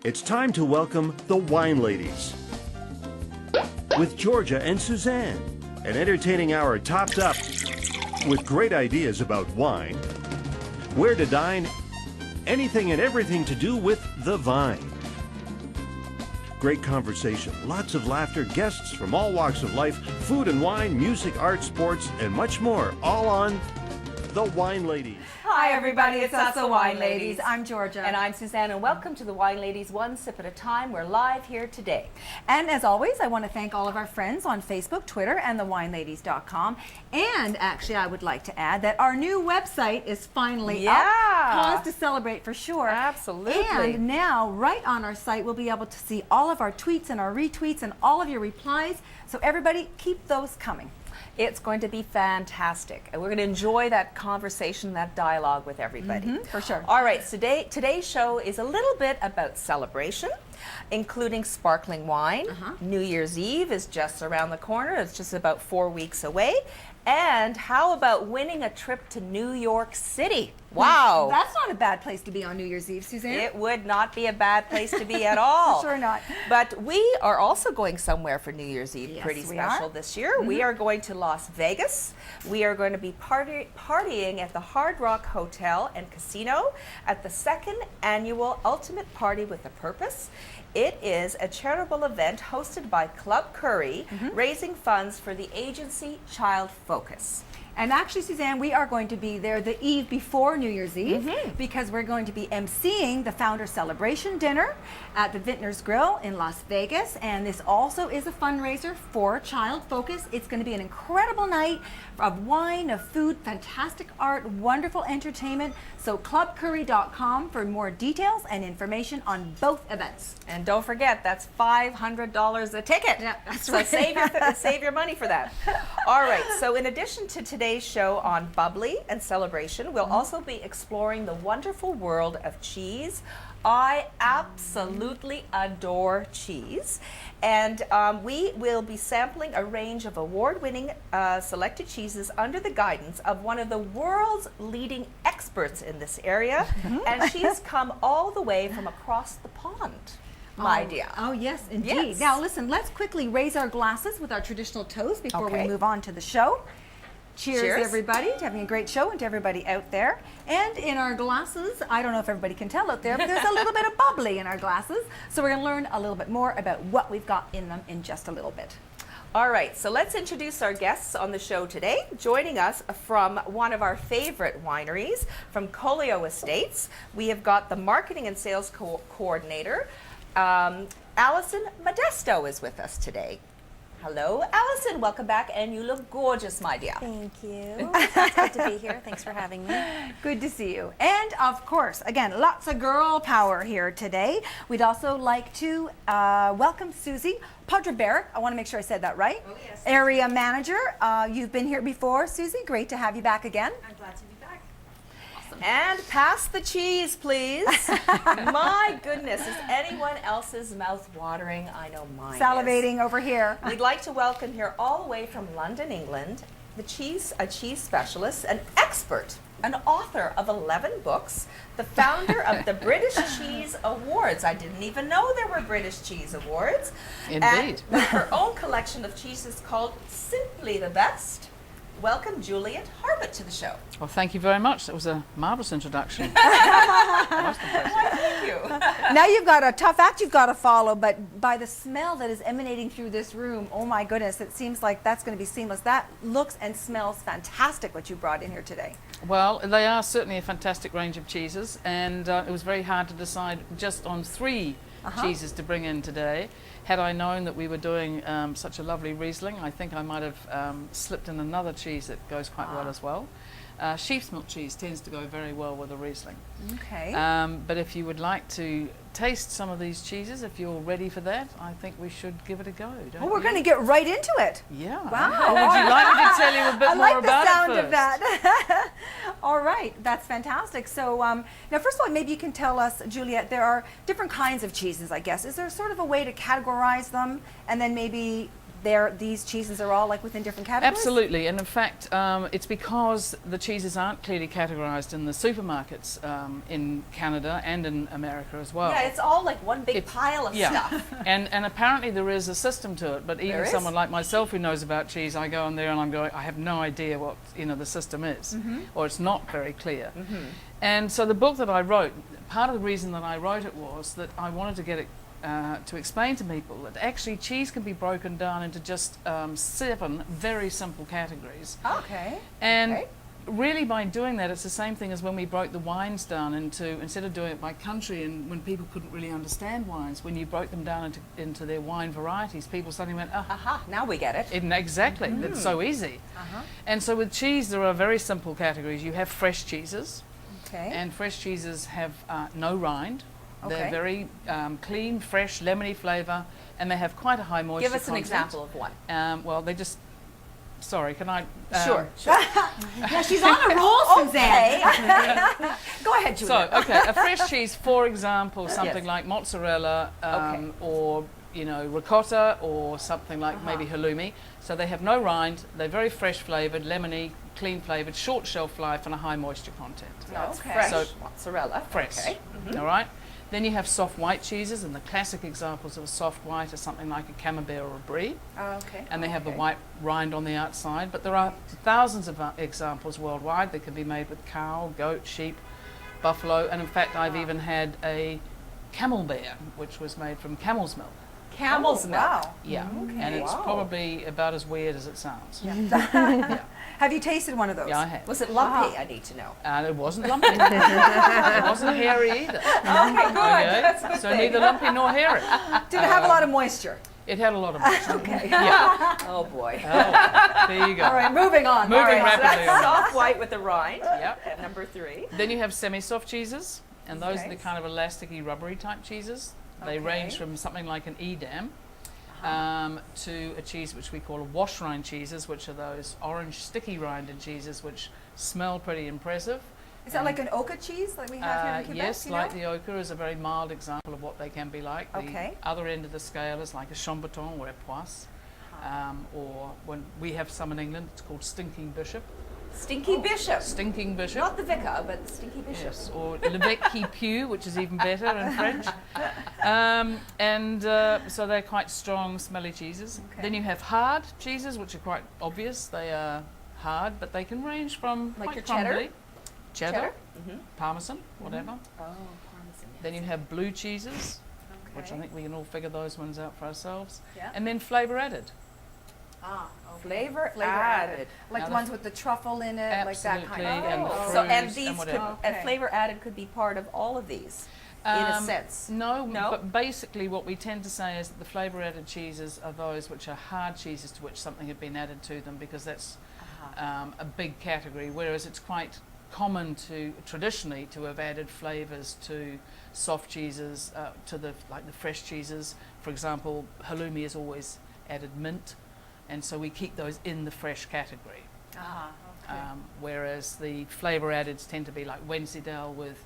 It's time to welcome the Wine Ladies with Georgia and Suzanne. An entertaining hour topped up with great ideas about wine, where to dine, anything and everything to do with the vine. Great conversation, lots of laughter, guests from all walks of life, food and wine, music, art, sports, and much more, all on The Wine Ladies. Hi everybody, it's us the Wine Ladies. I'm Georgia. And I'm Suzanne, and welcome to the Wine Ladies One Sip at a Time. We're live here today. And as always, I want to thank all of our friends on Facebook, Twitter, and thewineladies.com. And actually, I would like to add that our new website is finally up. Cause to celebrate for sure. Absolutely. And now, right on our site, we'll be able to see all of our tweets and our retweets and all of your replies. So everybody, keep those coming. It's going to be fantastic. And we're going to enjoy that conversation, that dialogue with everybody. For sure. All right, so today's show is a little bit about celebration, including sparkling wine. New Year's Eve is just around the corner. It's just about 4 weeks away. And how about winning a trip to New York City? Wow. That's not a bad place to be on New Year's Eve, Suzanne. It would not be a bad place to be at all. For sure not. But we are also going somewhere for New Year's Eve, Yes, pretty we special are. this year. We are going to Las Vegas. We are going to be partying at the Hard Rock Hotel and Casino at the second annual Ultimate Party with a Purpose. It is a charitable event hosted by Club Curry, raising funds for the agency Child Focus. And actually, Suzanne, we are going to be there the eve before New Year's Eve because we're going to be emceeing the Founder Celebration Dinner at the Vintners Grill in Las Vegas. And this also is a fundraiser for Child Focus. It's going to be an incredible night of wine, of food, fantastic art, wonderful entertainment. So clubcurry.com for more details and information on both events. And don't forget, that's $500 a ticket. Yeah, that's so right. save your money for that. All right, so in addition to today's show on bubbly and celebration, we'll also be exploring the wonderful world of cheese. I absolutely adore cheese. And we will be sampling a range of award-winning selected cheeses under the guidance of one of the world's leading experts in this area. And she's come all the way from across the pond. My dear. Oh, yes, indeed. Yes. Now, listen, let's quickly raise our glasses with our traditional toast before we Okay. move on to the show. Cheers, Cheers. everybody, to having a great show and to everybody out there. And in our glasses, I don't know if everybody can tell out there, but there's a little bit of bubbly in our glasses. So we're going to learn a little bit more about what we've got in them in just a little bit. All right, so let's introduce our guests on the show today. Joining us from one of our favorite wineries, from Colio Estates, we have got the marketing and sales coordinator, Allison Modesto is with us today. Hello, Allison. Welcome back, and you look gorgeous, my dear. Thank you. It's good to be here. Thanks for having me. Good to see you. And of course, again, lots of girl power here today. We'd also like to welcome Susie Podreberic. I want to make sure I said that right. Oh, yes. Area manager. You've been here before, Susie. Great to have you back again. I'm glad to be back. And pass the cheese, please. My goodness, is anyone else's mouth watering? I know mine is. Salivating over here. We'd like to welcome here all the way from London, England, a cheese specialist, an expert, an author of 11 books, the founder of the British Cheese Awards. I didn't even know there were British Cheese Awards. Indeed. And with her own collection of cheeses called Simply the Best. Welcome Juliet Harbutt to the show. Well, thank you very much. That was a marvellous introduction. Thank you. Now you've got a tough act you've got to follow, but by the smell that is emanating through this room, oh my goodness, it seems like that's going to be seamless. That looks and smells fantastic, what you brought in here today. Well, they are certainly a fantastic range of cheeses, and it was very hard to decide just on 3 cheeses to bring in today. Had I known that we were doing such a lovely Riesling, I think I might have slipped in another cheese that goes quite well as well. Sheep's milk cheese tends to go very well with a Riesling. Okay. But if you would like to taste some of these cheeses, if you're ready for that, I think we should give it a go, don't Well, we're you? going to get right into it. Yeah. Wow. Would you like me to tell you a bit I more like about the sound it first? of that. All right, that's fantastic. So now, first of all, maybe you can tell us, Juliet, there are different kinds of cheeses, I guess. Is there sort of a way to categorize them and then maybe these cheeses are all like within different categories? Absolutely, and in fact, it's because the cheeses aren't clearly categorized in the supermarkets in Canada and in America as well. Yeah, it's all like one big pile of stuff. And apparently there is a system to it, but even There is? someone like myself who knows about cheese, I go on there and I'm going, I have no idea what the system is, or it's not very clear. And so the book that I wrote, part of the reason that I wrote it was that I wanted to get it to explain to people that actually cheese can be broken down into just 7 very simple categories. Okay. And really by doing that, it's the same thing as when we broke the wines down into, instead of doing it by country and when people couldn't really understand wines, when you broke them down into their wine varieties, people suddenly went, Aha, now we get it. Exactly, it's so easy. And so with cheese, there are very simple categories. You have fresh cheeses, Okay. and fresh cheeses have no rind. They're Okay. very clean, fresh, lemony flavour, and they have quite a high moisture Give us an content. example of one. Well, they just... Sorry, can I... Sure. Yeah, she's on a roll, Suzanne. Go ahead, Juliet. So, okay, a fresh cheese, for example, something Yes. like mozzarella Okay. or, ricotta or something like maybe halloumi. So they have no rind, they're very fresh flavoured, lemony, clean flavoured, short shelf life and a high moisture content. That's Okay. fresh So- mozzarella. Fresh, Okay. all right? Then you have soft white cheeses, and the classic examples of a soft white are something like a camembert or a brie, Okay. and they have the white rind on the outside. But there are thousands of examples worldwide that can be made with cow, goat, sheep, buffalo, and in fact I've even had a camembert, which was made from camel's milk. Camel's milk. Wow. Yeah, and it's Wow. probably about as weird as it sounds. Have you tasted one of those? Yeah, I have. Was it lumpy? I need to know. And it wasn't lumpy. It wasn't hairy either. Okay, good. Okay? That's a good So thing. neither lumpy nor hairy. Did it have a lot of moisture? It had a lot of moisture. Okay. Yeah. Oh boy. Oh, there you go. All right, moving on. Moving All right. So rapidly that's on. soft white with the rind. Yep. At number 3. Then you have semi-soft cheeses, and those are Okay. the kind of elasticy, rubbery type cheeses. They Okay. range from something like an Edam to a cheese which we call wash rind cheeses, which are those orange sticky rinded cheeses which smell pretty impressive. Is that like an oka cheese like we have here in Quebec? Yes, you like know? the ochre is a very mild example of what they can be like. Okay. The other end of the scale is like a chamberton or a poisse, or when we have some in England, it's called stinking bishop. Stinky Bishop. Stinking bishop. Not the vicar, but the Stinky Bishop. Yes, or l'évêque qui pue, which is even better in French. So they're quite strong, smelly cheeses. Okay. Then you have hard cheeses, which are quite obvious. They are hard, but they can range from Like quite your cheddar? crumbly. Cheddar, Mm-hmm. Parmesan, whatever. Oh, parmesan. Then you have blue cheeses, which I Okay. think we can all figure those ones out for ourselves. Yeah. And then flavour added. Flavor, Flavor added. Like Now the the ones with the truffle in it, like that kind Absolutely, and of. the So and fruits these and could, whatever. and Okay. flavor added could be part of all of these, in a Um, sense. No, No? but basically what we tend to say is that the flavour added cheeses are those which are hard cheeses to which something had been added to them, because that's a big category, whereas it's quite common to traditionally to have added flavours to soft cheeses, to the fresh cheeses. For example, halloumi has always added mint, and so we keep those in the fresh category. Whereas the flavour addeds tend to be like Wensleydale with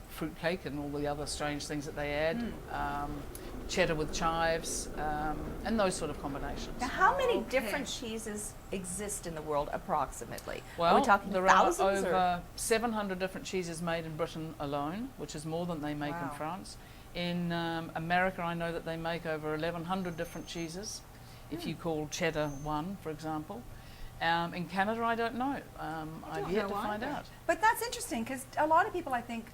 fruit cake and all the other strange things that they add, cheddar with chives, and those sort of combinations. Now, how many Okay. different cheeses exist in the world approximately? Well, are we talking there thousands are or? over 700 different cheeses made in Britain alone, which is more than they make in Wow. France. In America, I know that they make over 1,100 different cheeses, if you call cheddar one, for example. In Canada, I don't know. I've yet to find out. But that's interesting because a lot of people, I think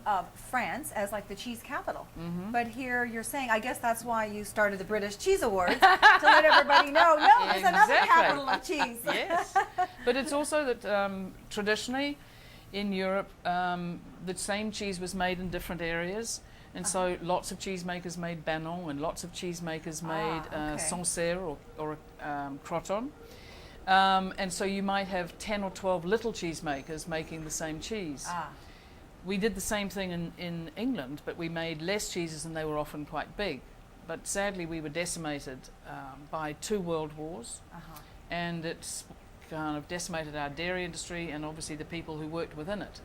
of France as like the cheese capital. But here you're saying, I guess that's why you started the British Cheese Awards to let everybody know, no, there's another Exactly. capital of cheese. Yes, but it's also that traditionally in Europe, the same cheese was made in different areas. And so lots of cheesemakers made Banon, and lots of cheesemakers made okay. Sancerre or Croton. And so you might have 10 or 12 little cheesemakers making the same cheese. We did the same thing in England, but we made less cheeses and they were often quite big. But sadly we were decimated by 2 world wars, and it's kind of decimated our dairy industry and obviously the people who worked within it.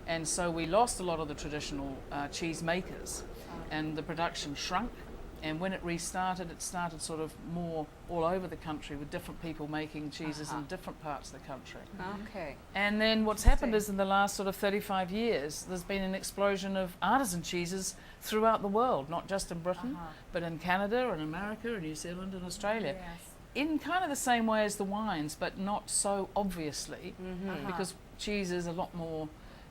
And so we lost a lot of the traditional cheese makers, and the production shrunk. And when it restarted, it started sort of more all over the country with different people making cheeses in different parts of the country. Okay. And then what's happened is in the last sort of 35 years, there's been an explosion of artisan cheeses throughout the world, not just in Britain, but in Canada and America and New Zealand and Australia. Yes. In kind of the same way as the wines, but not so obviously, because cheese is a lot more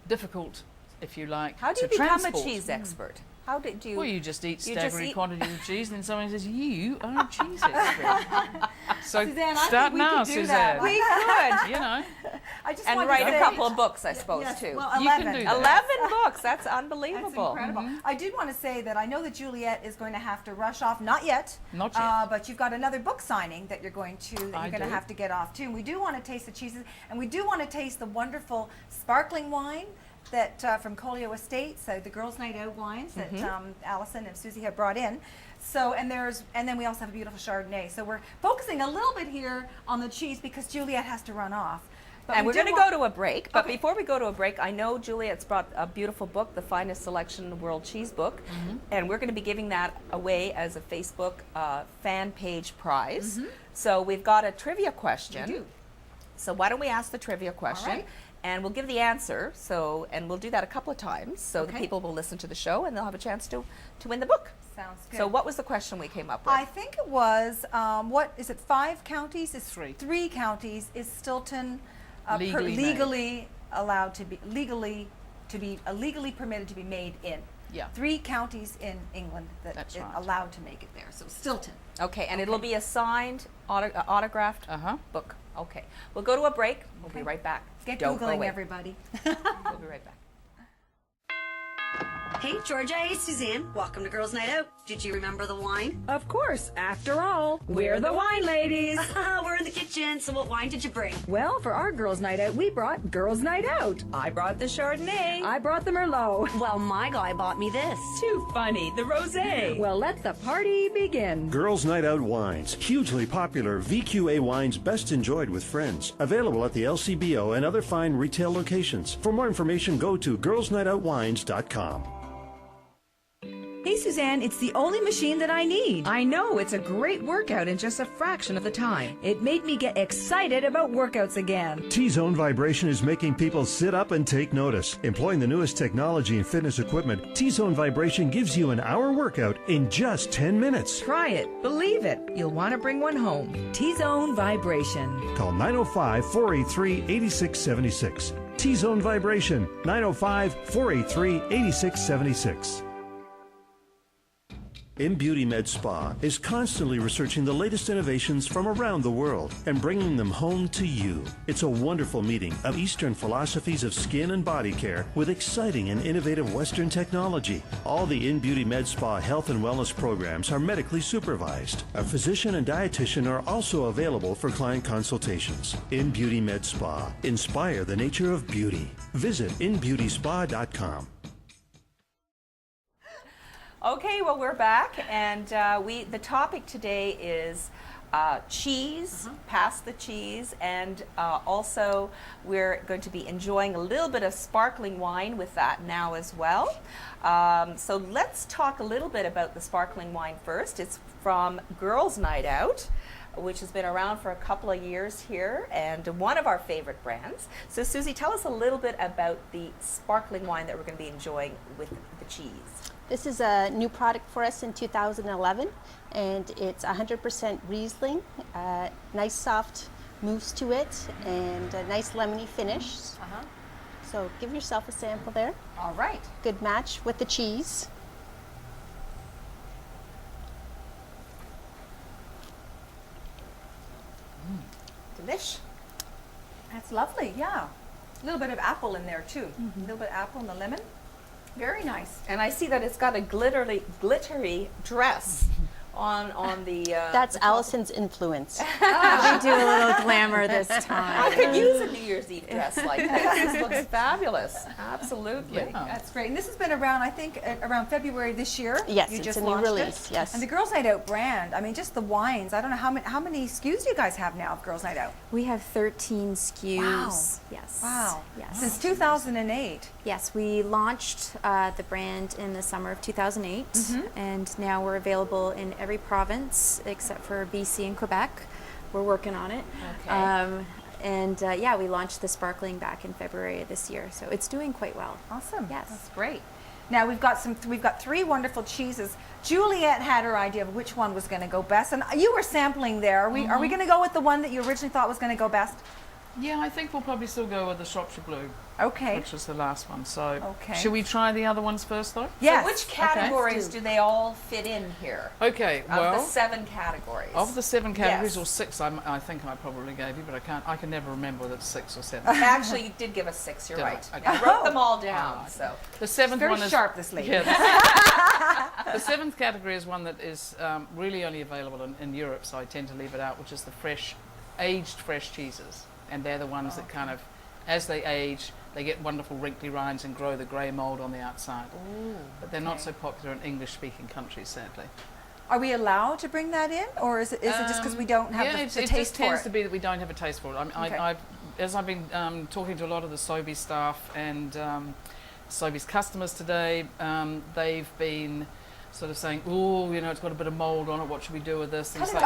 difficult, if you like, How do you to become transport. a cheese expert? How did you? Well, you just eat you just staggering eat- quantities of cheese, and then someone says, "You are a cheese expert." So Suzanne, I start think we now, could do Suzanne. that. We could. You know, I just And wanted write to a say- couple of books, I suppose, Yes, too. well, You 11. can do that. 11 books. That's That's unbelievable. incredible. I did want to say that I know that Juliet is going to have to rush off. Not yet. Not yet. But you've got another book signing that you're going to I do. have to get off too. And we do want to taste the cheeses, and we do want to taste the wonderful sparkling wine that from Colio Estates, so the Girls' Night Out wines that Allison and Susie have brought in. So and then we also have a beautiful Chardonnay. So we're focusing a little bit here on the cheese because Juliet has to run off. But And we we're do going to want- go to a break. But Okay. before we go to a break, I know Juliet's brought a beautiful book, The Finest Selection in the World Cheese Book. And we're going to be giving that away as a Facebook fan page prize. So we've got a trivia question. We do. So why don't we ask the trivia question? right. And we'll give the answer. So, and we'll do that a couple of times. So the Okay. people will listen to the show and they'll have a chance to win the book. Sounds good. So what was the question we came up with? I think it was what is it? 5 counties? It's Three. 3 counties. Is Stilton Legally made. legally allowed to be legally permitted to be made in? Yeah. 3 counties in England that That's is right. allowed to make it there. So Stilton. Okay, and it'll be a signed, autographed book. Okay, we'll go to a break. We'll be right back. Get Don't go Googling, away. everybody. We'll be right back. Hey, Georgia. Hey, Suzanne. Welcome to Girls' Night Out. Did you remember the wine? Of course, after all, we're the wine ladies. We're in the kitchen, so what wine did you bring? Well, for our girls' night out, we brought Girls' Night Out. I brought the Chardonnay. I brought the Merlot. Well, my guy bought me this. Too funny, the Rosé. Well, let the party begin. Girls' Night Out wines. Hugely popular VQA wines best enjoyed with friends. Available at the LCBO and other fine retail locations. For more information, go to girlsnightoutwines.com. Hey, Suzanne, it's the only machine that I need. I know, it's a great workout in just a fraction of the time. It made me get excited about workouts again. T-Zone Vibration is making people sit up and take notice. Employing the newest technology and fitness equipment, T-Zone Vibration gives you an hour workout in just 10 minutes. Try it. Believe it. You'll want to bring one home. T-Zone Vibration. Call 905-483-8676. T-Zone Vibration, 905-483-8676. InBeauty Med Spa is constantly researching the latest innovations from around the world and bringing them home to you. It's a wonderful meeting of Eastern philosophies of skin and body care with exciting and innovative Western technology. All the InBeauty Med Spa health and wellness programs are medically supervised. A physician and dietitian are also available for client consultations. InBeauty Med Spa. Inspire the nature of beauty. Visit inbeautyspa.com. Okay, well, we're back, and the topic today is cheese, pass the cheese, and also we're going to be enjoying a little bit of sparkling wine with that now as well. So let's talk a little bit about the sparkling wine first. It's from Girls' Night Out, which has been around for a couple of years here, and one of our favorite brands. So Susie, tell us a little bit about the sparkling wine that we're going to be enjoying with the cheese. This is a new product for us in 2011, and it's 100% Riesling. Nice soft mousse to it, and a nice lemony finish. So give yourself a sample there. All right. Good match with the cheese. Delish. That's lovely. Yeah. A little bit of apple in there too. A little bit of apple and the lemon. Very nice. And I see that it's got a glittery dress on the. That's Allison's influence. We do a little glamour this I time. could use a New Year's Eve dress like this. This looks fabulous. Absolutely. Yeah. That's great. And this has been around, I think, around February this year. Yes, you it's just a new launched release, it. yes. And the Girls Night Out brand, I mean, just the wines. I don't know how many SKUs do you guys have now of Girls Night Out? We have 13 SKUs. Wow. Yes. Wow. Yes. Since 2008. Yes, we launched the brand in the summer of 2008, and now we're available in every province except for BC and Quebec. We're working on it. Okay. Yeah, we launched the sparkling back in February of this year, so it's doing quite well. Awesome. Yes. That's great. Now we've got three wonderful cheeses. Juliet had her idea of which one was going to go best, and you were sampling there. Are we going to go with the one that you originally thought was going to go best? Yeah, I think we'll probably still go with the Shropshire Blue, Okay. which was the last one. So, Okay. should we try the other ones first, though? Yes. So which categories do they all fit in here? Okay. Of Well, the 7 categories. of the 7 categories, Yes. or 6, I think I probably gave you, but I can never remember whether it's 6 or 7. Actually, you did give us 6. You're Did I? right. Okay. I wrote them all down. Alright. So The 7th Very one is sharp, this lady. Yeah, the 7th category is one that is really only available in Europe, so I tend to leave it out, which is the aged fresh cheeses, and they're the ones that kind of, as they age, they get wonderful wrinkly rinds and grow the grey mould on the outside. But they're not so popular in English-speaking countries, sadly. Are we allowed to bring that in, or is it just because we don't have the it taste just for tends it? to be that we don't have a taste for it. Okay. As I've been talking to a lot of the Sobey staff and Sobey's customers today, they've been sort of saying, "Oh, it's got a bit of mould on it. What should we do with this?" And it's like,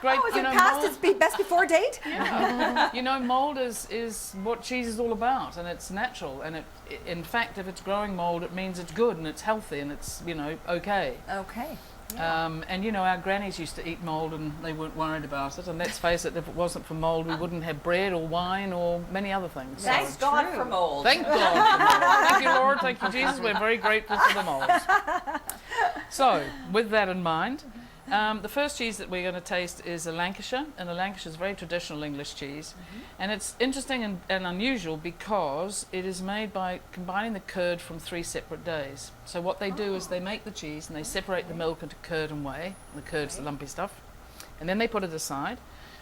great, Oh, is it past mould, its best before date? yeah. Mould is what cheese is all about, and it's natural. And in fact, if it's growing mould, it means it's good and it's healthy and it's okay. Okay. And our grannies used to eat mould and they weren't worried about it. And let's face it, if it wasn't for mould, we wouldn't have bread or wine or many other things. thanks So, God for mold. thank God for mould. Thank you, Lord. Thank you, Jesus. We're very grateful for the mould. So, with that in mind, the first cheese that we're going to taste is a Lancashire, and a Lancashire is very traditional English cheese. And it's interesting and unusual because it is made by combining the curd from 3 separate days. So what they do is they make the cheese and they separate the milk into curd and whey. The curd's the lumpy stuff. And then they put it aside.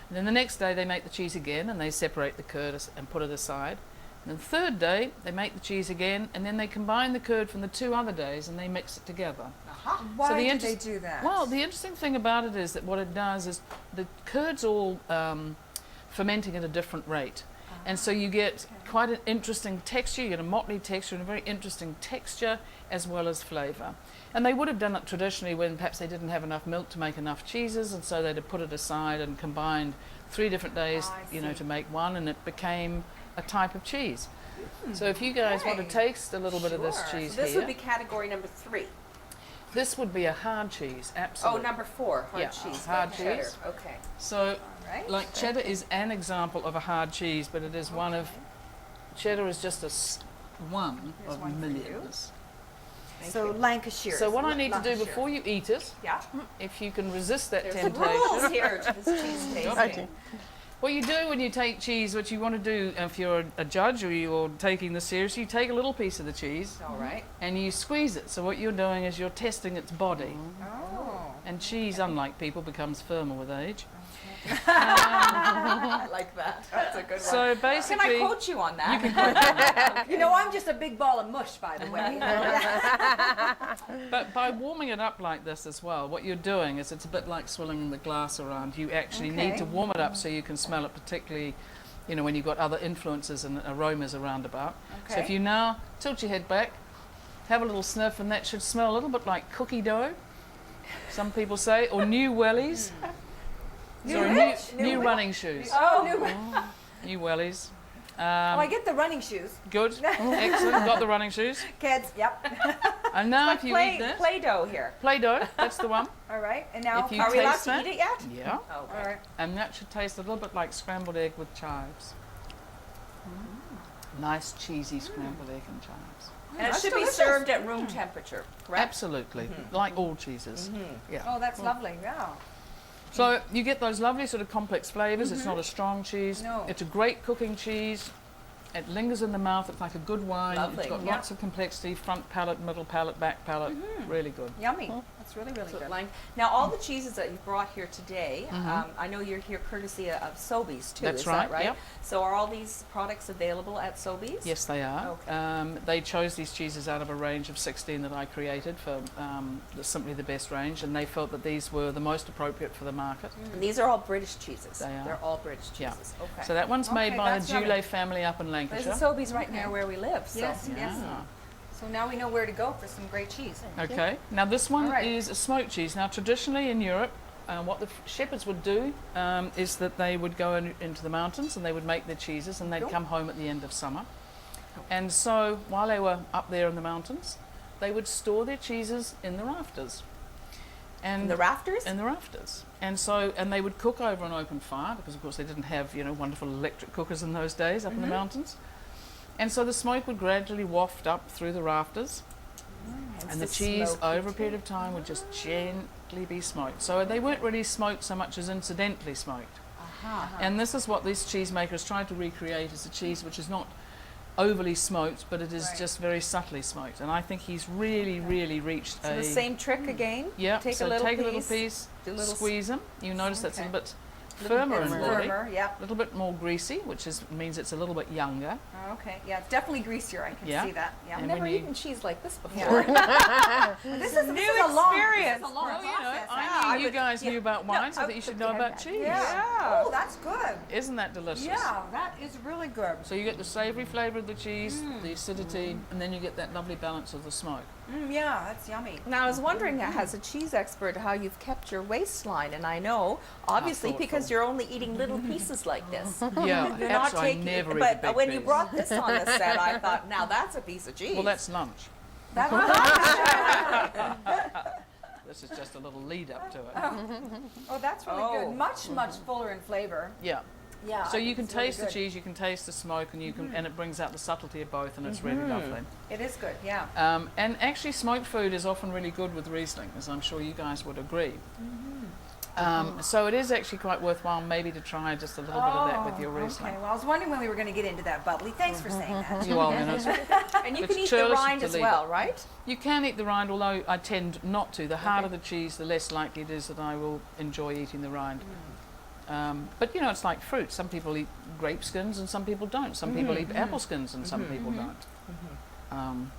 And then the next day they make the cheese again and they separate the curd and put it aside. And the third day they make the cheese again and then they combine the curd from the 2 other days and they mix it together. Why the do they do that? Well, the interesting thing about it is that what it does is the curd's all fermenting at a different rate. And so you get quite an interesting texture, you get a motley texture and a very interesting texture as well as flavour. And they would have done it traditionally when perhaps they didn't have enough milk to make enough cheeses, and so they'd have put it aside and combined 3 different days, to make one, and it became a type of cheese. So if you guys want to taste a little bit of this cheese So this here. would be category number 3. This would be a hard cheese, absolutely. Oh, number 4, hard Yeah, cheese. hard like cheddar. cheese. Okay. So, right. like cheddar is an example of a hard cheese, but it is one of, cheddar is just one of one for you. millions. So Lancashire. So what I need to do before you eat it, Yeah. if you can resist that There's temptation, rules here to this cheese tasting. Okay. what you do when you take cheese, what you want to do if you're a judge or you're taking this seriously, you take a little piece of the cheese All right. and you squeeze it. So what you're doing is you're testing its body. Oh. And cheese, unlike people, becomes firmer with age. I like that. That's a good So one. basically, Can I quote you on that? you can I'm just a big ball of mush, by the way. But by warming it up like this as well, what you're doing is it's a bit like swirling the glass around. You actually need to warm it up so you can smell it, particularly, when you've got other influences and aromas around about. So if Okay. you now tilt your head back, have a little sniff, and that should smell a little bit like cookie dough, some people say, or new wellies. Sorry, new running shoes. New wellies. I get the running shoes. Good, excellent. Got the running shoes. Kids, yep. And now if you eat this, Play-Doh here. Play-Doh, that's the one. All right, and now If you Are we allowed taste to that, eat it yet? yeah. Okay. all right. And that should taste a little bit like scrambled egg with chives. Nice cheesy scrambled egg and chives. And it That's should delicious. be served at room temperature, correct? Absolutely, like all cheeses. Yeah. Oh, that's lovely. Yeah. So you get those lovely sort of complex flavours. It's not a strong cheese. No. It's a great cooking cheese. It lingers in the mouth. It's like a good wine. Lovely. It's got Yeah. lots of complexity, front palate, middle palate, back palate. Really good. Yummy. It's really, really So good. now, all the cheeses that you've brought here today, I know you're here courtesy of Sobey's too. That's is right, that right? yep. So are all these products available at Sobey's? Yes, they are. Okay. They chose these cheeses out of a range of 16 that I created for simply the best range, and they felt that these were the most appropriate for the market. And these are all British cheeses. They are. They're all British Yeah. cheeses. Okay. So that one's made Okay, by the that's yummy. Juliet family up in There's Lancashire. a Sobey's right near where we live. So. Yes, yes. Yeah. So now we know where to go for some great cheese. Okay, now this one All right. is a smoked cheese. Now traditionally in Europe, what the shepherds would do is that they would go into the mountains and they would make their cheeses and they'd Cool. come home at the end of summer. And so while they were up there in the mountains, they would store their cheeses in the rafters. And In the rafters? In the rafters. And they would cook over an open fire because of course they didn't have, wonderful electric cookers in those days up in the mountains. And so the smoke would gradually waft up through the rafters, and the cheese over a period of time would just gently be smoked. So they weren't really smoked so much as incidentally smoked. And this is what these cheesemakers tried to recreate, is a cheese which is not overly smoked, but it is just very subtly smoked. And I think he's really, really reached So the same trick again? Yeah, Take so a little take piece. a little piece, do a little squeeze them. You notice that's a Okay. little bit firmer in body, Firmer, yeah. a little bit more greasy, which means it's a little bit younger. Oh, okay, yeah, it's definitely greasier. I can Yeah. see that. Yeah. I've And never when you- eaten cheese like this before. This is New a long, experience. This is a long Well, process. I knew you guys knew about wine, so that you should know about cheese. Yeah. Oh, that's good. Isn't that delicious? Yeah, that is really good. So you get the savoury flavour of the cheese, the acidity, and then you get that lovely balance of the smoke. Yeah, that's yummy. Now, I was wondering, as a cheese expert, how you've kept your waistline, and I know, obviously, thoughtful. because you're only eating little pieces like this. Yeah, You're not absolutely. I taking, never eat a but big when you piece. brought this on the set, I thought, now that's a piece of cheese. Well, that's lunch. That This is just a little lead up to it. oh, that's really Oh. good. Much, much fuller in flavor. Yeah. Yeah. So you can it's really taste the good. cheese, you can taste the smoke, and you can, and it brings out the subtlety of both, and it's really lovely. It is good. Yeah. And actually, smoked food is often really good with Riesling, as I'm sure you guys would agree. So it is actually quite worthwhile maybe to try just a little bit of that with your Riesling. Okay. Well, I was wondering when we were going to get into that bubbly. Thanks for saying that. You are, and it's And you It's can eat the churlish rind to as leave well, it. right? You can eat the rind, although I tend not to. The harder the cheese, the less likely it is that I will enjoy eating the rind. But it's like fruit. Some people eat grape skins and some people don't. Some people eat apple skins and some people don't.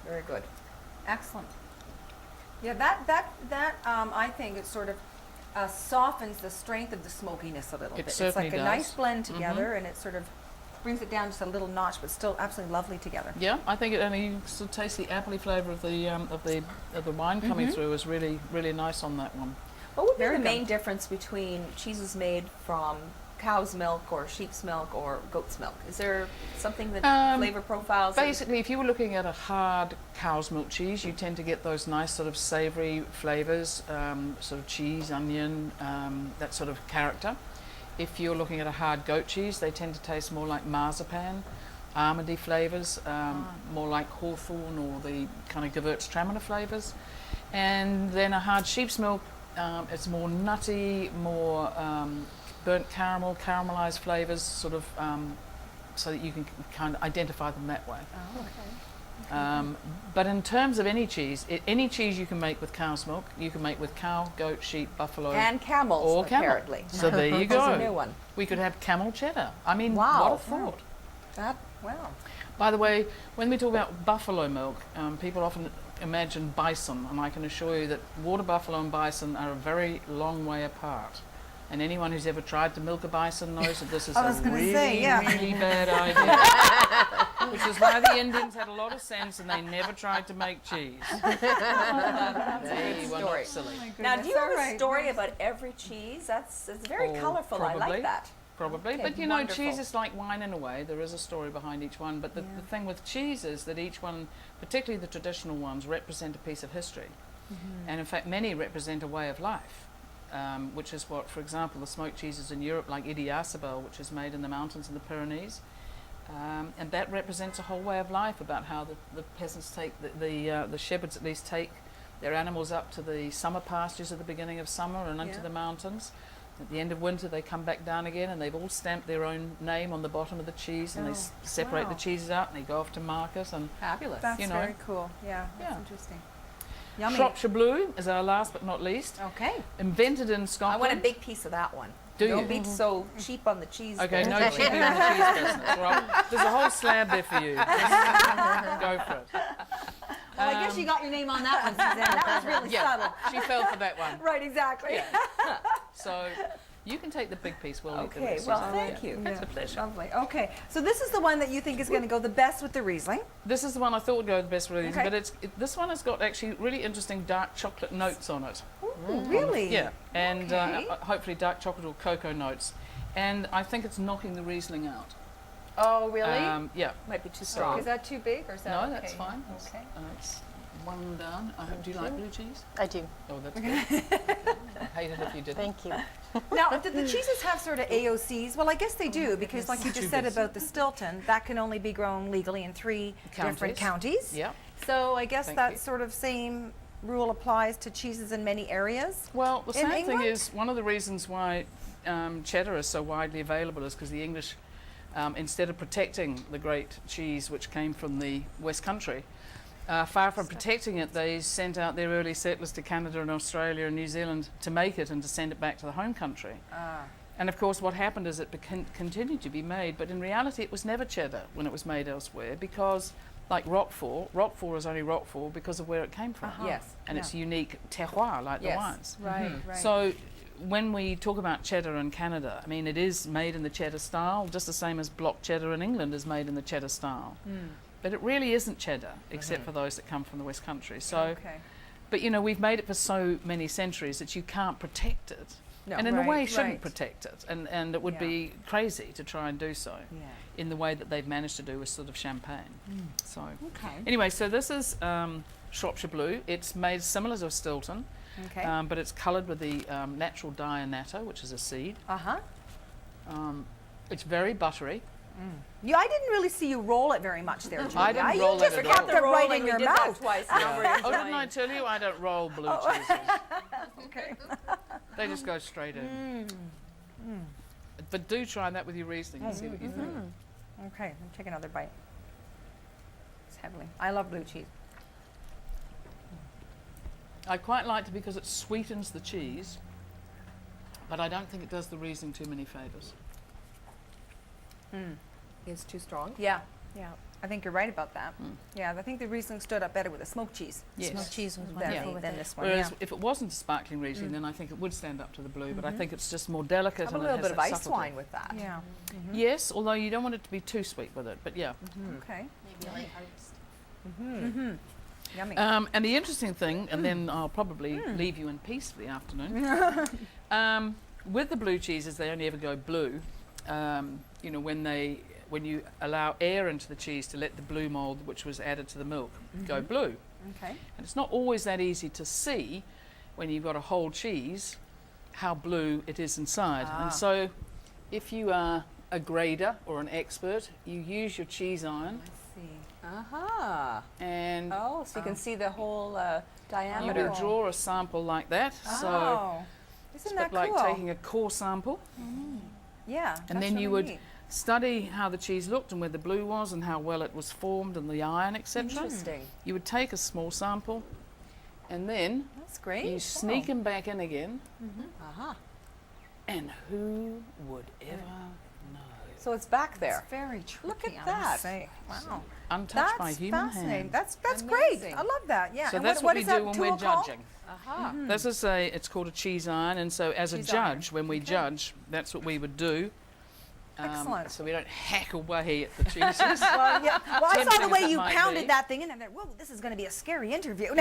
Very good. Excellent. Yeah, that I think it sort of softens the strength of the smokiness a little It bit. certainly It's like a does. nice blend together, and it sort of brings it down just a little notch, but still absolutely lovely together. Yeah, I think and you sort of taste the appley flavour of the wine coming through is really, really nice on that one. What would be Very the good. main difference between cheeses made from cow's milk or sheep's milk or goat's milk? Is there something that flavor profiles? Basically, if you were looking at a hard cow's milk cheese, you tend to get those nice sort of savoury flavours, sort of cheese, onion, that sort of character. If you're looking at a hard goat cheese, they tend to taste more like marzipan, almondy flavours, more like hawthorn or the kind of Gewürztraminer flavours. And then a hard sheep's milk, it's more nutty, more burnt caramel, caramelised flavours, sort of, so that you can kind of identify them that way. Oh, okay. But in terms of any cheese, any cheese you can make with cow's milk, you can make with cow, goat, sheep, buffalo, and camels, or camel. apparently. So there you There's go. a new one. We could have camel cheddar. I mean, Wow. what a thought. Wow. By the way, when we talk about buffalo milk, people often imagine bison, and I can assure you that water buffalo and bison are a very long way apart. And anyone who's ever tried to milk a bison knows that this is I was a gonna really, say, yeah. really bad idea. Which is why the Indians had a lot of sense and they never tried to make cheese. They were story. not silly. Now, do you have All a right. story about every cheese? It's very Oh, colorful. I probably. like that. Probably, Okay, but you know, wonderful. cheese is like wine in a way. There is a story behind each one, but the thing with cheese is that each one, particularly the traditional ones, represent a piece of history. And in fact, many represent a way of life, which is what, for example, the smoked cheeses in Europe, like Idiasabel, which is made in the mountains in the Pyrenees, and that represents a whole way of life about how the peasants take, the shepherds at least take their animals up to the summer pastures at the beginning of summer and into the mountains. At the end of winter, they come back down again, and they've all stamped their own name on the bottom of the cheese, and they separate the cheeses out, and they go off to market. And Fabulous. That's You know. very cool. Yeah, that's Yeah. interesting. Yummy. Shropshire Blue is our last but not least. Okay. Invented in I Scotland. want a big piece of that one. Do Don't you? be so cheap on the cheese. Okay, bit. no cheating in the cheese business. Right? There's a whole slab there for you. Just go for it. Well, I guess you got your name on that one, Suzanne. That was really subtle. She fell for that one. Right, exactly. Yeah. So you can take the big piece. We'll eat the Okay, rest. well, Suzanne. thank you. It's a pleasure. Lovely. Okay, so this is the one that you think is going to go the best with the Riesling. This is the one I thought would go the best for these, Okay. but this one has got actually really interesting dark chocolate notes on it. Ooh, really? Yeah, and Okay. hopefully dark chocolate or cocoa notes. And I think it's knocking the Riesling out. Oh, really? Yeah. Might be too strong. Is that too big or is that No, okay? that's fine. Okay. It's one down. I hope. Do you like blue cheese? I do. Oh, that's good. I'd hate it if you didn't. Thank you. Now, do the cheeses have sort of AOCs? Well, I guess they do, because like you just said about the Stilton, that can only be grown legally in 3 different counties. Yeah. So I guess Thank that you. sort of same rule applies to cheeses in many areas. Well, the In sad thing England? is, one of the reasons why cheddar is so widely available is because the English, instead of protecting the great cheese which came from the West Country, far from protecting it, they sent out their early settlers to Canada and Australia and New Zealand to make it and to send it back to the home country. And of course what happened is it continued to be made, but in reality it was never cheddar when it was made elsewhere, because like Roquefort is only Roquefort because of where it came from. Yes. And its unique terroir, like the wines. Right, right. So when we talk about cheddar in Canada, I mean, it is made in the cheddar style, just the same as block cheddar in England is made in the cheddar style. But it really isn't cheddar, except for those that come from the West Country. So, Okay. but you know, we've made it for so many centuries that you can't protect it. No. And in a way, Right, shouldn't right. protect it. And it would Yeah. be crazy to try and do so Yeah. in the way that they've managed to do with sort of champagne. So, Okay. anyway, so this is Shropshire Blue. It's made similar to Stilton. Okay. But it's coloured with the natural dye annatto, which is a seed. Uh-huh. It's very buttery. I didn't really see you roll it very much there, Julia. I didn't roll you it just at kept all. it right in We your did that mouth. twice. Now we're Oh, didn't I enjoying. tell you I don't roll blue cheeses? Okay. They just go straight in. But do try that with your Riesling and see what you think. Okay, let me take another bite. It's heavily. I love blue cheese. I quite liked it because it sweetens the cheese, but I don't think it does the Riesling too many favours. It's too strong. Yeah, yeah. I think you're right about that. Yeah, I think the Riesling stood up better with the smoked cheese Yes. Smoked cheese was than, wonderful with than it. this one. Whereas Yeah. if it wasn't a sparkling Riesling, then I think it would stand up to the blue, but I think it's just more delicate Have a and little it bit has of that ice subtlety. wine with that. Yeah. Yes, although you don't want it to be too sweet with it, but yeah. Okay. Maybe a light harvest. Yummy. And the interesting thing, and then I'll probably leave you in peace for the afternoon. With the blue cheeses, they only ever go blue. You know, when you allow air into the cheese to let the blue mold, which was added to the milk, go blue. Okay. And it's not always that easy to see when you've got a whole cheese how blue it is inside. And so, if you are a grader or an expert, you use your cheese iron Aha. and Oh, so you can see the whole you diameter. will draw a sample like that. So Oh, it's isn't a bit that cool? like taking a core sample, Yeah. and that's then you really would neat. study how the cheese looked and where the blue was and how well it was formed and the iron, etc. Interesting. You would take a small sample, and then That's great. you sneak them back in again, Aha. and who would ever know? So it's back there. It's very tricky. Look at I must that. say. Wow. Untouched by That's human fascinating. hand. That's great. Amazing. I love that. Yeah. So And that's what we is do that when tool we're called? judging. Aha. This is it's called a cheese iron, and so as a Cheese judge, iron. when we judge, that's what we would do. Excellent. So we don't hack away at the cheeses. Well, yeah. Well, I saw Tempting the as way it you might pounded be. that thing in, and then, whoa, this is going to be a scary interview. All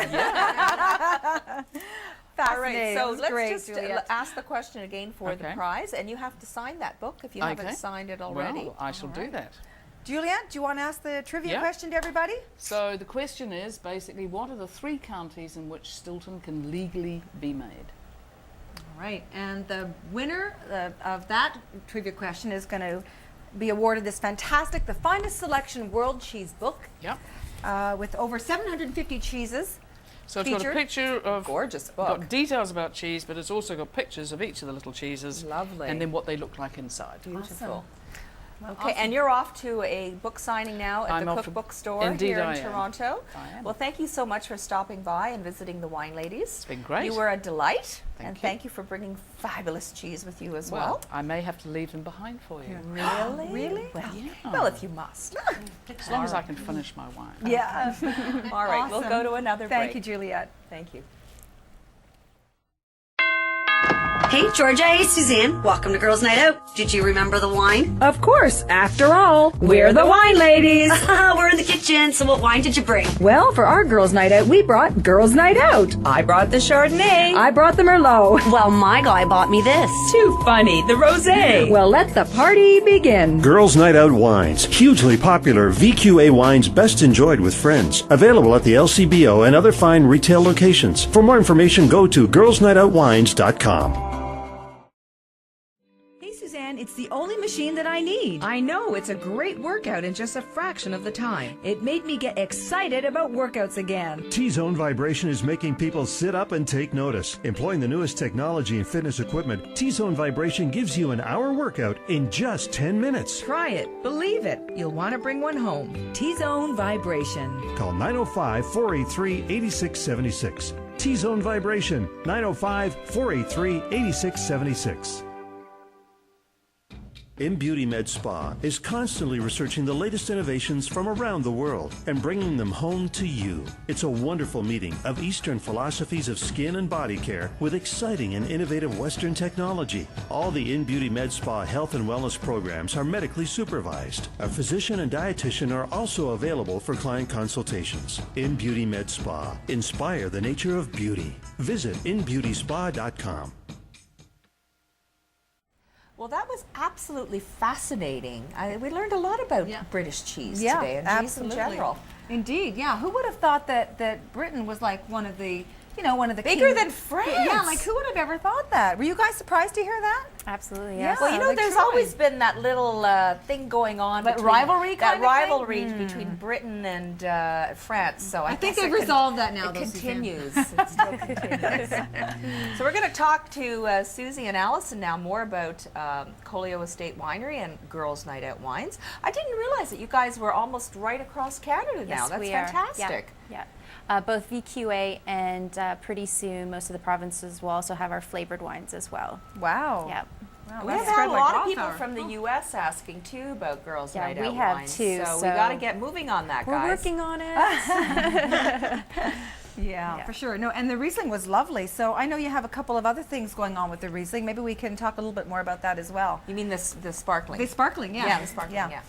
right, Fascinating. so That was let's great, just Juliet. ask the question again for the Okay. prize, and you have to sign that book if you Okay. haven't signed it already. Well, I shall do that. Juliet, do you want to ask the trivia Yeah. question to everybody? So the question is basically, what are the 3 counties in which Stilton can legally be made? All right, and the winner of that trivia question is going to be awarded this fantastic, the Finest Selection World Cheese Book Yep. with over 750 cheeses. So it's got a Featured. picture of Gorgeous book. got details about cheese, but it's also got pictures of each of the little cheeses. Lovely. And then what they look like inside. Beautiful. Okay, and you're off to a book signing now at I'm the off to- Cookbook Store Indeed here in I am. Toronto. I am. Well, thank you so much for stopping by and visiting the Wine Ladies. It's been great. You were a delight, Thank and you. thank you for bringing fabulous cheese with you as well. Well, I may have to leave them behind for you. Really? Really? Well, Yeah. well, if you must. As long as I can finish my wine. Yeah. All right, we'll go to another break. Thank you, Juliet. Thank you. Hey, Georgia. Hey, Suzanne. Welcome to Girls Night Out. Did you remember the wine? Of course, after all, we're the wine ladies. We're in the kitchen, so what wine did you bring? Well, for our girls' night out, we brought Girls' Night Out. I brought the Chardonnay. I brought the Merlot. Well, my guy bought me this. Too funny, the rosé. Well, let the party begin. Girls Night Out Wines. Hugely popular VQA wines best enjoyed with friends. Available at the LCBO and other fine retail locations. For more information, go to girlsnightoutwines.com. Hey, Suzanne, it's the only machine that I need. I know, it's a great workout in just a fraction of the time. It made me get excited about workouts again. T-Zone Vibration is making people sit up and take notice. Employing the newest technology and fitness equipment, T-Zone Vibration gives you an hour workout in just 10 minutes. Try it. Believe it. You'll want to bring one home. T-Zone Vibration. Call 905-483-8676. T-Zone Vibration, 905-483-8676. InBeauty Med Spa is constantly researching the latest innovations from around the world and bringing them home to you. It's a wonderful meeting of Eastern philosophies of skin and body care with exciting and innovative Western technology. All the InBeauty Med Spa health and wellness programs are medically supervised. A physician and dietitian are also available for client consultations. InBeauty Med Spa. Inspire the nature of beauty. Visit inbeautyspa.com. Well, that was absolutely fascinating. We learned a lot about British cheese today and cheese in general. Indeed, yeah. Who would have thought that Britain was like one of the, one of the Bigger king- than France. Yeah, like who would have ever thought that? Were you guys surprised to hear that? Absolutely, Yeah. yes. Well, like there's truly. always been that little thing going on. That between- rivalry that kind of thing? rivalry between Britain and France. So I think guess they've it resolved that now, It though, Suzanne. continues. It still continues. So we're going to talk to Susie and Allison now more about Colio Estate Winery and Girls Night Out Wines. I didn't realize that you guys were almost right across Canada now. Yes, That's we are. fantastic. Yeah. Both VQA and pretty soon most of the provinces will also have our flavored wines as well. Wow. Yeah. We have had a lot of people from the U.S. asking too about Girls Yeah, Night we Out have wines. too, So we so got to get moving on that, We're guys. working on it. Yeah, for sure. No, and the Riesling was lovely. So I know you have a couple of other things going on with the Riesling. Maybe we can talk a little bit more about that as well. You mean the sparkling? The sparkling, yeah. Yeah, the sparkling. Yeah.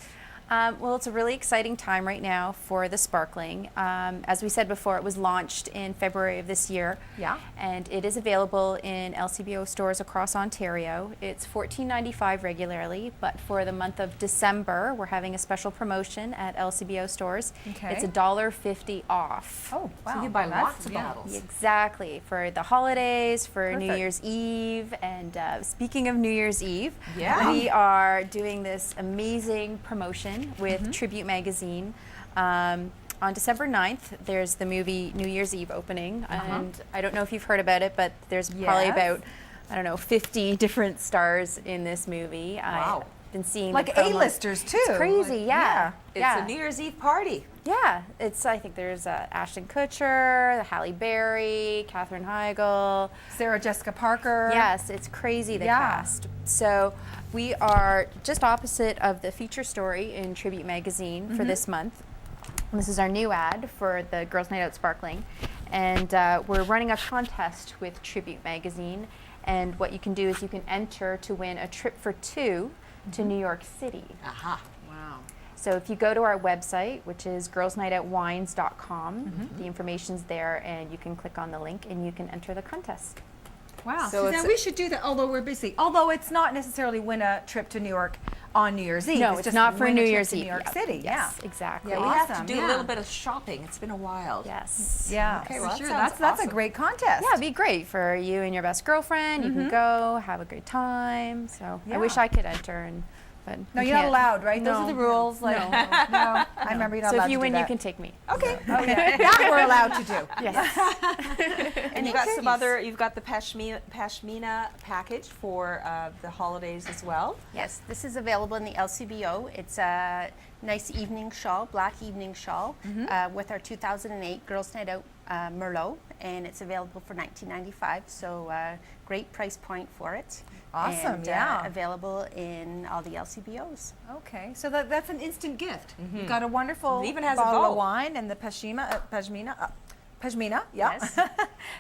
Well, it's a really exciting time right now for the sparkling. As we said before, it was launched in February of this year. Yeah. And it is available in LCBO stores across Ontario. It's $14.95 regularly, but for the month of December, we're having a special promotion at LCBO stores. Okay. It's $1.50 off. Oh, wow. So you buy That's- lots of yeah. bottles. Exactly, for the holidays, for New Perfect. Year's Eve. And speaking of New Year's Eve, Yeah. we are doing this amazing promotion with Tribute Magazine. On December 9th, there's the movie New Year's Eve opening. And I don't know if you've heard about it, but there's probably about, 50 different stars in this movie. Wow. I've been seeing Like the promos. A-listers too. It's crazy, Like, yeah. It's a New Year's Eve party. Yeah, I think there's Ashton Kutcher, Halle Berry, Katherine Heigl. Sarah Jessica Parker. Yes, it's crazy, the Yeah. cast. So we are just opposite of the feature story in Tribute Magazine for this month. And this is our new ad for the Girls Night Out Sparkling. And we're running a contest with Tribute Magazine. And what you can do is you can enter to win a trip for two to New York City. Aha. Wow. So if you go to our website, which is girlsnightoutwines.com, the information's there, and you can click on the link and you can enter the contest. Wow. So So it's- we should do that, although we're busy. Although it's not necessarily win a trip to New York on New Year's Eve. No, it's just not for win a New trip Year's to Eve. New York Yep. City. Yes, exactly. Yeah, we have to Awesome, do yeah. a little bit of shopping. It's been a while. Yes. Yeah, Okay, for well, that sure. sounds That's a awesome. great contest. Yeah, it'd be great for you and your best girlfriend. You can go, have a good time. So I wish Yeah. I could enter and but No, you you're not can't. allowed, right? Those No. are the rules. Like, no, I remember you're not So allowed if you to win, do you that. can take me. Okay. Oh yeah, that we're allowed to do. Yes. And you've got some other, you've got the pashmina package for the holidays as well. Yes, this is available in the LCBO. It's a nice evening shawl, black evening shawl, with our 2008 Girls Night Out Merlot, and it's available for $19.95. So great price point for it. Awesome, and, yeah. Available in all the LCBOs. Okay, so that's an instant gift. You've got a wonderful It even has a bottle bow. of wine and the pashmina, yeah. Yes.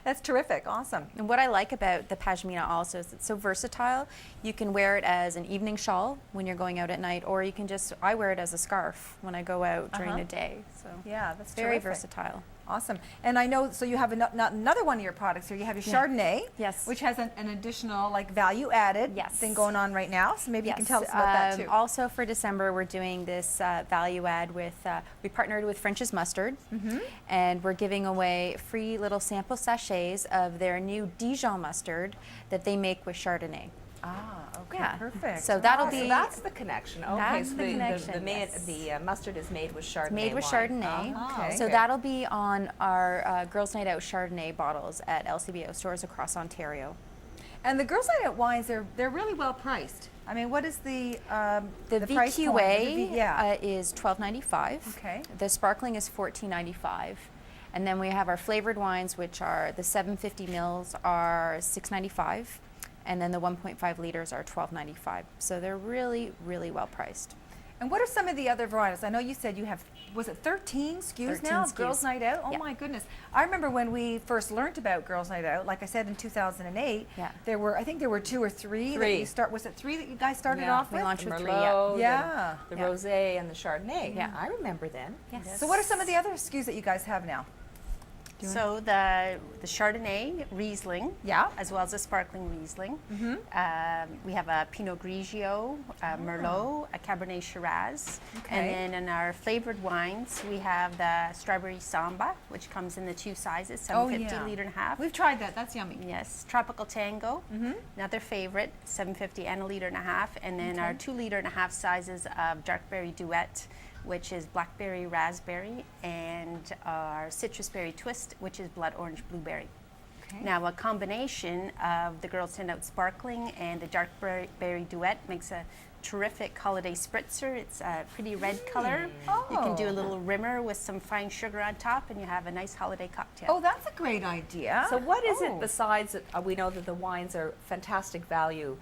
That's terrific, awesome. And what I like about the pashmina also is it's so versatile. You can wear it as an evening shawl when you're going out at night, or you can I wear it as a scarf when I go out during the day. So Yeah, that's very terrific. versatile. Awesome. And I know, so you have another one of your products here. You have your Chardonnay, Yes. which has an additional like value added Yes. thing going on right now. So maybe you can tell us about that too. Also for December, we're doing this value add with, we partnered with French's Mustard, and we're giving away free little sample sachets of their new Dijon mustard that they make with Chardonnay. Ah, okay, Yeah. perfect. So that'll So be that's the connection. Okay, That's so the connection, the yes. mustard is made with Chardonnay made with wine. Chardonnay. Okay. So that'll be on our Girls Night Out Chardonnay bottles at LCBO stores across Ontario. And the Girls Night Out wines, they're really well priced. I mean, what is the price point? VQA Yeah. is $12.95. Okay. The sparkling is $14.95. And then we have our flavored wines, which are the 750 mils are $6.95. And then the 1.5 liters are $12.95. So they're really, really well priced. And what are some of the other varietals? I know you said you have, was it 13 SKUs 13 now? SKUs. Girls Night Out? Oh Yeah. my goodness. I remember when we first learned about Girls Night Out, like I said in 2008, Yeah. I think there were 2 or 3. Three. Was it 3 that you guys started Yeah, off we with? launched The with Merlot, 3, Yeah. the Yeah. rosé, and the Chardonnay. Yeah. I remember then. Yes. So what are some of the other SKUs that you guys have now? So the Chardonnay Riesling, Yeah. as well as a sparkling Riesling. We have a Pinot Grigio, a Merlot, a Cabernet Shiraz, Okay. and then in our flavored wines we have the Strawberry Samba, which comes in the 2 sizes, 750 liter and a half. We've tried that. That's yummy. Yes, Tropical Tango, another favorite, 750 and a liter and a half, and then our 2 liter and a half sizes of Darkberry Duet, which is blackberry raspberry, and our citrus berry twist, which is blood orange blueberry. Okay. Now, a combination of the Girls Night Out Sparkling and the Darkberry Duet makes a terrific holiday spritzer. It's a pretty red color. You can do a little rimmer with some fine sugar on top, and you have a nice holiday cocktail. Oh, that's a great idea. So what is Oh. it besides that we know that the wines are fantastic value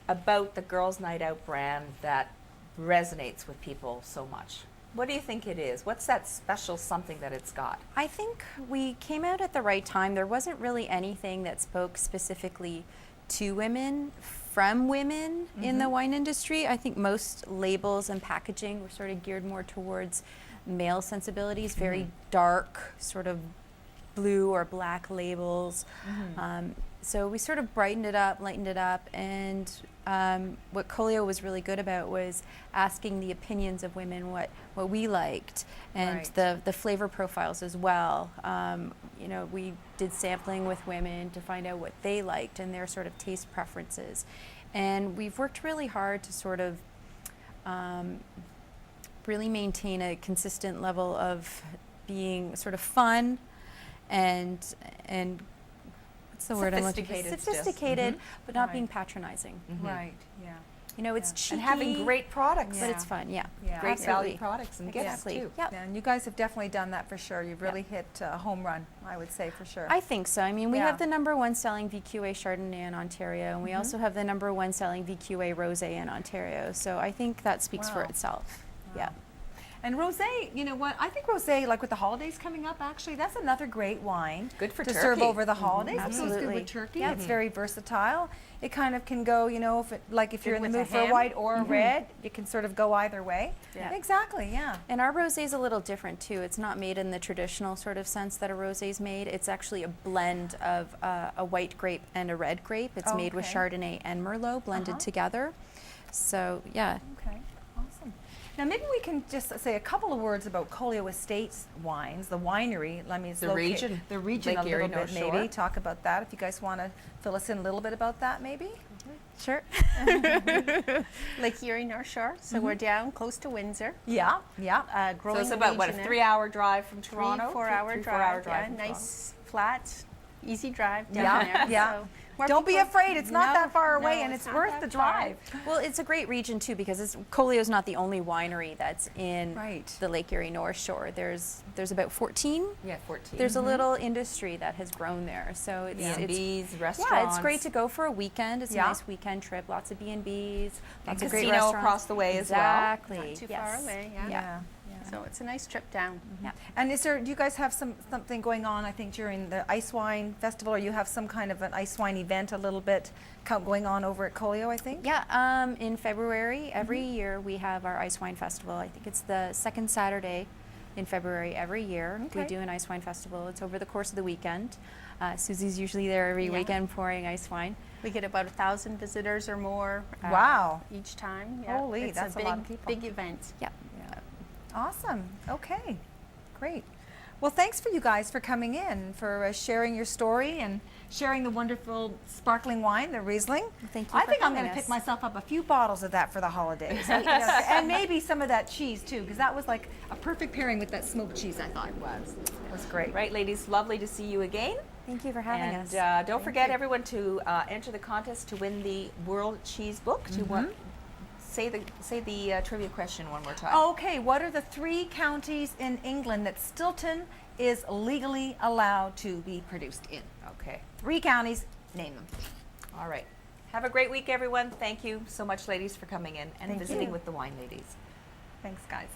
about the Girls Night Out brand that resonates with people so much? What do you think it is? What's that special something that it's got? I think we came out at the right time. There wasn't really anything that spoke specifically to women, from women in the wine industry. I think most labels and packaging were sort of geared more towards male sensibilities, very dark, sort of blue or black labels. So we sort of brightened it up, lightened it up, and what Colio was really good about was asking the opinions of women, what we liked, and Right. the flavor profiles as well. You know, we did sampling with women to find out what they liked and their sort of taste preferences. And we've worked really hard to sort of really maintain a consistent level of being sort of fun and what's the word I'm looking for? Sophisticated still. Sophisticated, but not Right. being patronizing. Right, yeah. You know, it's cheeky, And having great products. but it's fun. Yeah, Yeah. Great absolutely. value products and gifts Exactly. too. Yep. Yeah, and you guys have definitely done that for sure. You've really hit a home run, I would say, for sure. I think so. I mean, we Yeah. have the #1 selling VQA Chardonnay in Ontario, and we also have the #1 selling VQA Rosé in Ontario. So I think that speaks for Wow. itself. Yeah. And rosé, you know what? I think rosé, like with the holidays coming up, actually, that's another great wine Good for to turkey. serve over the holidays. It goes good Absolutely. with turkey. Yeah. It's very versatile. It kind of can go, you know, if you're in the with a mood for a ham. white or a red, it can sort of go either way. Yeah. Exactly. Yeah. And our rosé is a little different too. It's not made in the traditional sort of sense that a rosé is made. It's actually a blend of a white grape and a red grape. It's made with Okay. Chardonnay and Merlot blended together. So yeah, Okay. Awesome. Now maybe we can just say a couple of words about Colio Estates wines, the winery. Let me The region. the region Lake a Erie, little North bit maybe. Shore. Talk about that if you guys want to fill us in a little bit about that maybe. Sure. Lake Erie North Shore, so we're down close to Windsor. Yeah, yeah. So Growing it's about, what, a region, 3-hour drive from Toronto? 3-4 hour Three, 4 drive. hour drive Yeah, from nice, flat, easy drive down Yeah, there. yeah. So more Don't be people- afraid, it's not No, that far away no, and it's not worth that the far. drive. Well, it's a great region too because Colio's not the only winery that's in Right. the Lake Erie North Shore. There's about 14. Yeah, 14. There's a little industry that has grown there, so it's B&Bs, restaurants. yeah, it's great to go for a weekend. It's Yeah. a nice weekend trip. Lots of B&Bs, lots of great casino restaurants across the way as well. exactly. Not too yes. far away, yeah. Yeah. So it's a nice trip down. Yeah. And do you guys have something going on, I think, during the Ice Wine Festival, or you have some kind of an ice wine event a little bit going on over at Colio, I think? Yeah, in February, every year we have our Ice Wine Festival. I think it's the second Saturday in February every year. We Okay. do an Ice Wine Festival. It's over the course of the weekend. Susie's usually there every Yeah. weekend pouring ice wine. We get about 1,000 visitors or more. Wow. Each time. Yeah. Holy, it's that's a a big, lot of people. big event. Yeah. Awesome. Okay. Great. Well, thanks for you guys for coming in, for sharing your story and sharing the wonderful sparkling wine, the Riesling. Thank you I for think I'm having going to pick us. myself up a few bottles of that for the holidays. And maybe some of that cheese too, because that was like a perfect pairing with that smoked cheese, I thought it was. It was great. Right, ladies, lovely to see you again. Thank you for having And us. don't forget, everyone, to enter the contest to win the World Cheese Book. Say the trivia question one more time. Okay, what are the 3 counties in England that Stilton is legally allowed to be produced in? Okay. 3 counties, name them. All right. Have a great week, everyone. Thank you so much, ladies, for coming in and Thank visiting you. with the Wine Ladies. Thanks, guys.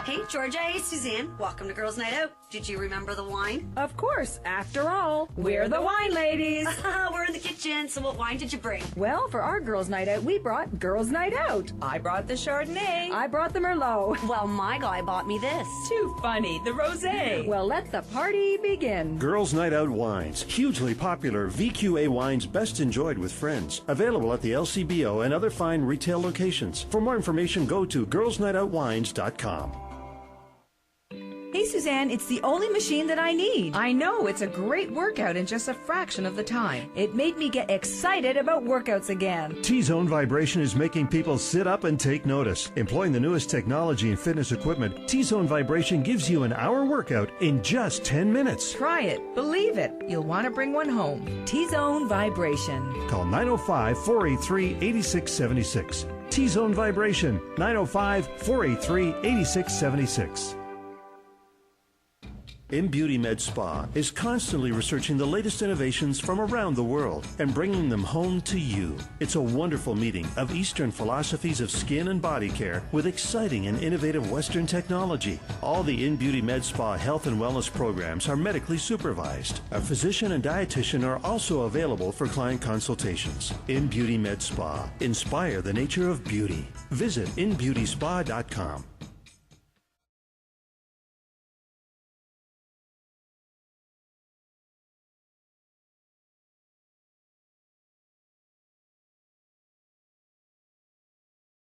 Hey, Georgia. Hey, Suzanne. Welcome to Girls Night Out. Did you remember the wine? Of course, after all, we're the wine ladies. We're in the kitchen, so what wine did you bring? Well, for our girls' night out, we brought Girls' Night Out. I brought the Chardonnay. I brought the Merlot. Well, my guy bought me this. Too funny, the Rosé. Well, let the party begin. Girls Night Out Wines. Hugely popular VQA wines best enjoyed with friends. Available at the LCBO and other fine retail locations. For more information, go to girlsnightoutwines.com. Hey, Suzanne, it's the only machine that I need. I know, it's a great workout in just a fraction of the time. It made me get excited about workouts again. T-Zone Vibration is making people sit up and take notice. Employing the newest technology and fitness equipment, T-Zone Vibration gives you an hour workout in just 10 minutes. Try it. Believe it. You'll want to bring one home. T-Zone Vibration. Call 905-483-8676. T-Zone Vibration, 905-483-8676. In Beauty Med Spa is constantly researching the latest innovations from around the world and bringing them home to you. It's a wonderful meeting of Eastern philosophies of skin and body care with exciting and innovative Western technology. All the In Beauty Med Spa health and wellness programs are medically supervised. A physician and dietitian are also available for client consultations. In Beauty Med Spa. Inspire the nature of beauty. Visit inbeautyspa.com.